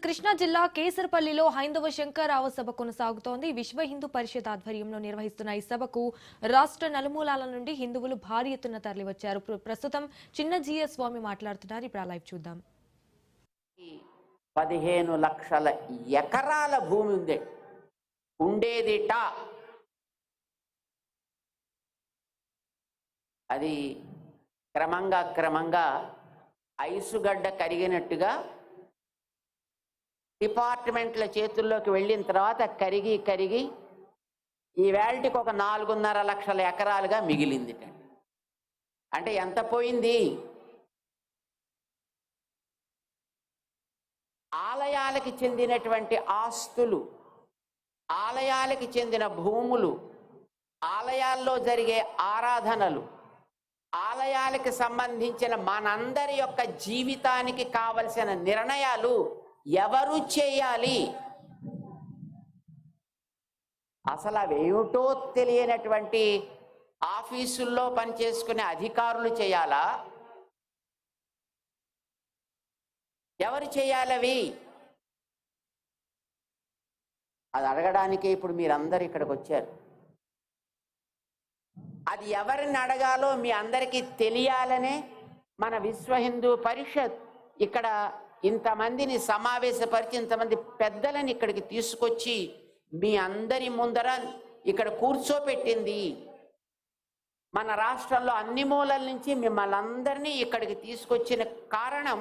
కృష్ణా జిల్లా కేసరపల్లిలో హైందవ శంకరరావు సభ కొనసాగుతోంది. విశ్వ హిందూ పరిషత్ ఆధ్వర్యంలో నిర్వహిస్తున్న ఈ సభకు రాష్ట్ర నలుమూలాల నుండి హిందువులు భారీ ఎత్తున తరలివచ్చారు. ప్రస్తుతం చిన్న జీఎస్ స్వామి మాట్లాడుతున్నారు. ఇప్పుడు లైవ్ చూద్దాం. 15 లక్షల ఎకరాల భూమి ఉంది ఉండేదిట. అది క్రమంగా ఐసుగడ్డ కరిగినట్టుగా డిపార్ట్మెంట్ల చేతుల్లోకి వెళ్ళిన తర్వాత కరిగి ఈ వేల్టికి ఒక 4.5 లక్షల ఎకరాలుగా మిగిలింది. అంటే ఎంత పోయింది? ఆలయాలకి చెందినటువంటి ఆస్తులు, ఆలయాలకి చెందిన భూములు, ఆలయాల్లో జరిగే ఆరాధనలు, ఆలయాలకు సంబంధించిన మనందరి యొక్క జీవితానికి కావలసిన నిర్ణయాలు ఎవరు చేయాలి? అసలు అవేమిటో తెలియనటువంటి ఆఫీసుల్లో పనిచేసుకునే అధికారులు చేయాలా? ఎవరు చేయాలవి? అది అడగడానికే ఇప్పుడు మీరందరూ ఇక్కడికి వచ్చారు. అది ఎవరిని అడగాలో మీ అందరికీ తెలియాలనే మన విశ్వ హిందూ పరిషత్ ఇక్కడ ఇంతమందిని సమావేశపరిచి ఇంతమంది పెద్దలని ఇక్కడికి తీసుకొచ్చి మీ అందరి ముందర ఇక్కడ కూర్చోపెట్టింది. మన రాష్ట్రంలో అన్ని మూలల నుంచి మిమ్మల్ని అందరినీ ఇక్కడికి తీసుకొచ్చిన కారణం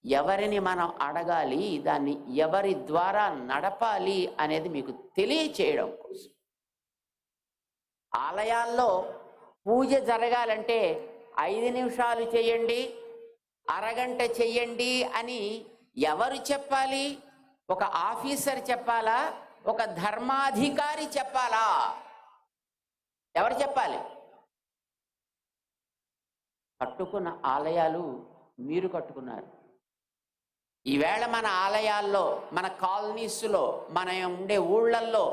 ఎవరిని మనం అడగాలి, దాన్ని ఎవరి ద్వారా నడపాలి అనేది మీకు తెలియచేయడం కోసం. ఆలయాల్లో పూజ జరగాలంటే 5 నిమిషాలు చేయండి, అరగంట చెయ్యండి అని ఎవరు చెప్పాలి? ఒక ఆఫీసర్ చెప్పాలా? ఒక ధర్మాధికారి చెప్పాలా? ఎవరు చెప్పాలి? కట్టుకున్న ఆలయాలు మీరు కట్టుకున్నారు. ఈవేళ మన ఆలయాల్లో, మన కాలనీస్లో, మన ఉండే ఊళ్ళల్లో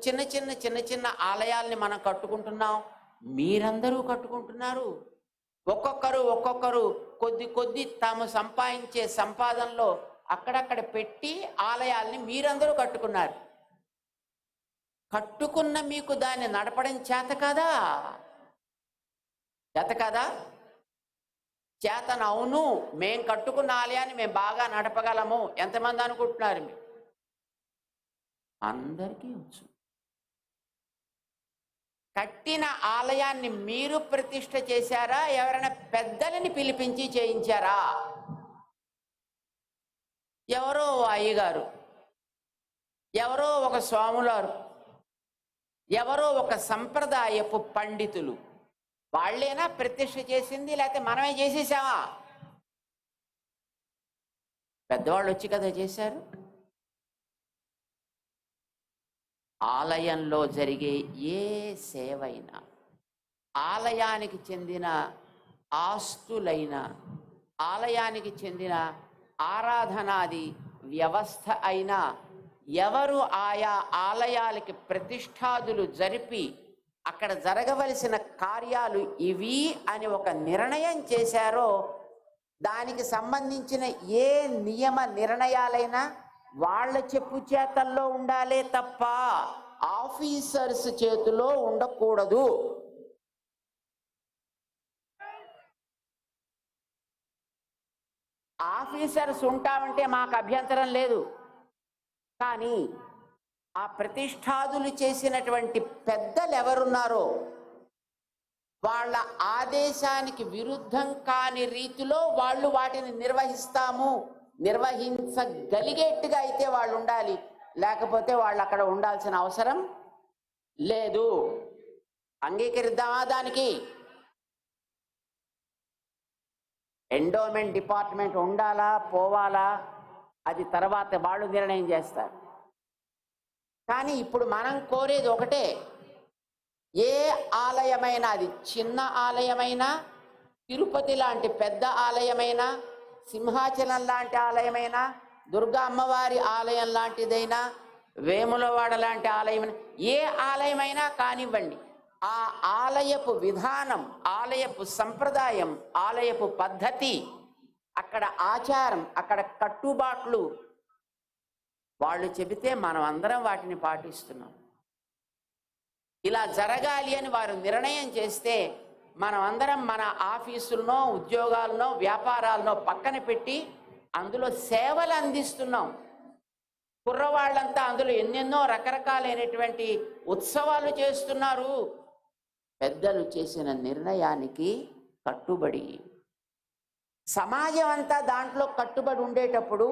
చిన్న చిన్న ఆలయాల్ని మనం కట్టుకుంటున్నాం. మీరందరూ కట్టుకుంటున్నారు. ఒక్కొక్కరు కొద్ది తాము సంపాదించే సంపాదనలో అక్కడక్కడ పెట్టి ఆలయాల్ని మీరందరూ కట్టుకున్నారు. కట్టుకున్న మీకు దాన్ని నడపడం చేత కదా? చేతన అవును, మేం కట్టుకున్న ఆలయాన్ని మేము బాగా నడపగలము. ఎంతమంది అనుకుంటున్నారు? మీరు అందరికీ వచ్చు. కట్టిన ఆలయాన్ని మీరు ప్రతిష్ఠ చేశారా? ఎవరైనా పెద్దలని పిలిపించి చేయించారా? ఎవరో అయ్యగారు, ఎవరో ఒక స్వాములారు, ఎవరో ఒక సంప్రదాయపు పండితులు వాళ్ళేనా ప్రతిష్ఠ చేసింది? లేకపోతే మనమే చేసేసామా? పెద్దవాళ్ళు వచ్చి కదా చేశారు. ఆలయంలో జరిగే ఏ సేవైనా, ఆలయానికి చెందిన ఆస్తులైనా, ఆలయానికి చెందిన ఆరాధనాది వ్యవస్థ అయినా ఎవరు ఆయా ఆలయాలకి ప్రతిష్ఠాదులు జరిపి అక్కడ జరగవలసిన కార్యాలు ఇవి అని ఒక నిర్ణయం చేశారో దానికి సంబంధించిన ఏ నియమ నిర్ణయాలైనా వాళ్ళ చెప్పు చేతల్లో ఉండాలే తప్ప ఆఫీసర్స్ చేతిలో ఉండకూడదు. ఆఫీసర్స్ ఉంటామంటే మాకు అభ్యంతరం లేదు, కానీ ఆ ప్రతిష్ఠాదులు చేసినటువంటి పెద్దలు ఎవరున్నారో వాళ్ళ ఆదేశానికి విరుద్ధం కాని రీతిలో వాళ్ళు వాటిని నిర్వహించగలిగేట్టుగా అయితే వాళ్ళు ఉండాలి. లేకపోతే వాళ్ళు అక్కడ ఉండాల్సిన అవసరం లేదు. అంగీకరిద్దామా? దానికి ఎండోమెంట్ డిపార్ట్మెంట్ ఉండాలా పోవాలా అది తర్వాత వాళ్ళు నిర్ణయం చేస్తారు. కానీ ఇప్పుడు మనం కోరేది ఒకటే, ఏ ఆలయమైనా, అది చిన్న ఆలయమైనా, తిరుపతి లాంటి పెద్ద ఆలయమైనా, సింహాచలం లాంటి ఆలయమైనా, దుర్గా అమ్మవారి ఆలయం లాంటిదైనా, వేములవాడ లాంటి ఆలయమైనా, ఏ ఆలయమైనా కానివ్వండి, ఆ ఆలయపు విధానం, ఆలయపు సంప్రదాయం, ఆలయపు పద్ధతి అక్కడ ఆచారం, అక్కడ కట్టుబాట్లు వాళ్ళు చెబితే మనం అందరం వాటిని పాటిస్తున్నాం. ఇలా జరగాలి అని వారు నిర్ణయం చేస్తే మనం అందరం మన ఆఫీసులనో ఉద్యోగాలనో వ్యాపారాలనో పక్కన పెట్టి అందులో సేవలు అందిస్తున్నాం. కుర్రవాళ్ళంతా అందులో ఎన్నెన్నో రకరకాలైనటువంటి ఉత్సవాలు చేస్తున్నారు. పెద్దలు చేసిన నిర్ణయానికి కట్టుబడి సమాజం అంతా దాంట్లో కట్టుబడి ఉండేటప్పుడు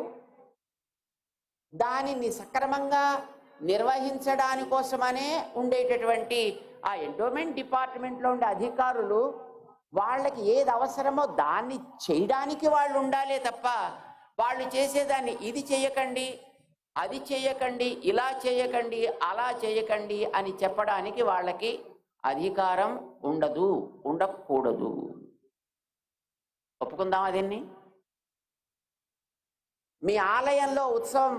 దానిని సక్రమంగా నిర్వహించడానికోసమనే ఉండేటటువంటి ఆ ఎండోమెంట్ డిపార్ట్మెంట్లో ఉండే అధికారులు వాళ్ళకి ఏది అవసరమో దాన్ని చేయడానికి వాళ్ళు ఉండాలే తప్ప వాళ్ళు చేసేదాన్ని ఇది చేయకండి, అది చేయకండి, ఇలా చేయకండి, అలా చేయకండి అని చెప్పడానికి వాళ్ళకి అధికారం ఉండదు, ఉండకూడదు. ఒప్పుకుందామా దీన్ని? మీ ఆలయంలో ఉత్సవం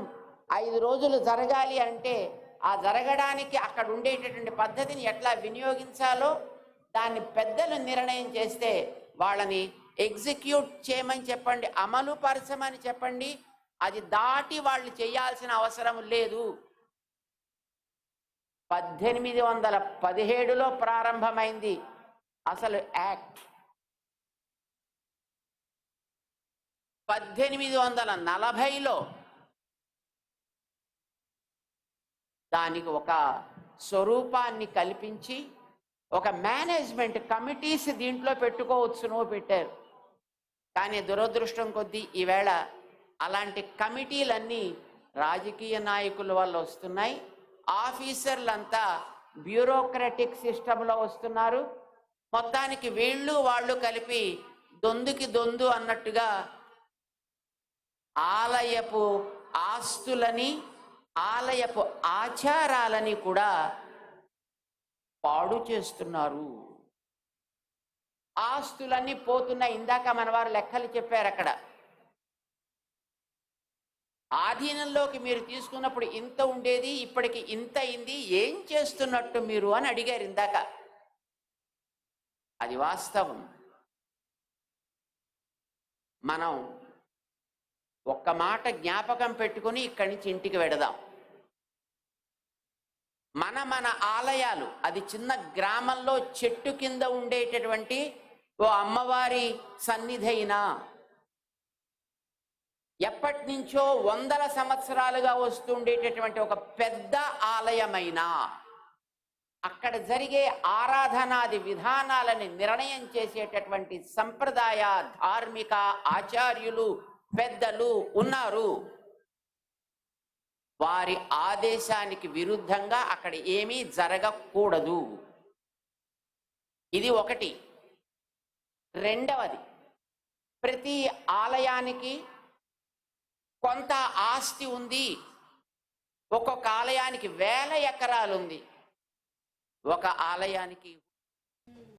5 రోజులు జరగాలి అంటే ఆ జరగడానికి అక్కడ ఉండేటటువంటి పద్ధతిని ఎట్లా వినియోగించాలో దాన్ని పెద్దలు నిర్ణయం చేస్తే వాళ్ళని ఎగ్జిక్యూట్ చేయమని చెప్పండి, అమలు పరచమని చెప్పండి. అది దాటి వాళ్ళు చేయాల్సిన అవసరం లేదు. 1817లో ప్రారంభమైంది అసలు యాక్ట్. 1840లో దానికి ఒక స్వరూపాన్ని కల్పించి ఒక మేనేజ్మెంట్ కమిటీస్ దీంట్లో పెట్టుకోవచ్చును పెట్టారు. కానీ దురదృష్టం కొద్దీ ఈవేళ అలాంటి కమిటీలన్నీ రాజకీయ నాయకుల వల్ల వస్తున్నాయి. ఆఫీసర్లంతా బ్యూరోక్రటిక్ సిస్టంలో వస్తున్నారు. మొత్తానికి వీళ్ళు వాళ్ళు కలిపి దొందుకి దొందు అన్నట్టుగా ఆలయపు ఆస్తులని, ఆలయపు ఆచారాలని కూడా పాడు చేస్తున్నారు. ఆస్తులన్నీ పోతున్నాయి. ఇందాక మన వారు లెక్కలు చెప్పారు. అక్కడ ఆధీనంలోకి మీరు తీసుకున్నప్పుడు ఇంత ఉండేది, ఇప్పటికి ఇంత అయింది, ఏం చేస్తున్నట్టు మీరు అని అడిగారు ఇందాక. అది వాస్తవం. మనం ఒక్క మాట జ్ఞాపకం పెట్టుకుని ఇక్కడి నుంచి ఇంటికి వెడదాం. మన ఆలయాలు, అది చిన్న గ్రామంలో చెట్టు కింద ఉండేటటువంటి ఓ అమ్మవారి సన్నిధి అయినా, ఎప్పటి నుంచో 100 సంవత్సరాలుగా వస్తుండేటటువంటి ఒక పెద్ద ఆలయమైనా, అక్కడ జరిగే ఆరాధనాది విధానాలని నిర్ణయం చేసేటటువంటి సంప్రదాయ ధార్మిక ఆచార్యులు పెద్దలు ఉన్నారు. వారి ఆదేశానికి విరుద్ధంగా అక్కడ ఏమీ జరగకూడదు. ఇది ఒకటి. రెండవది, ప్రతి ఆలయానికి కొంత ఆస్తి ఉంది. ఒక్కొక్క ఆలయానికి 1000 ఎకరాలు ఉంది. ఒక ఆలయానికి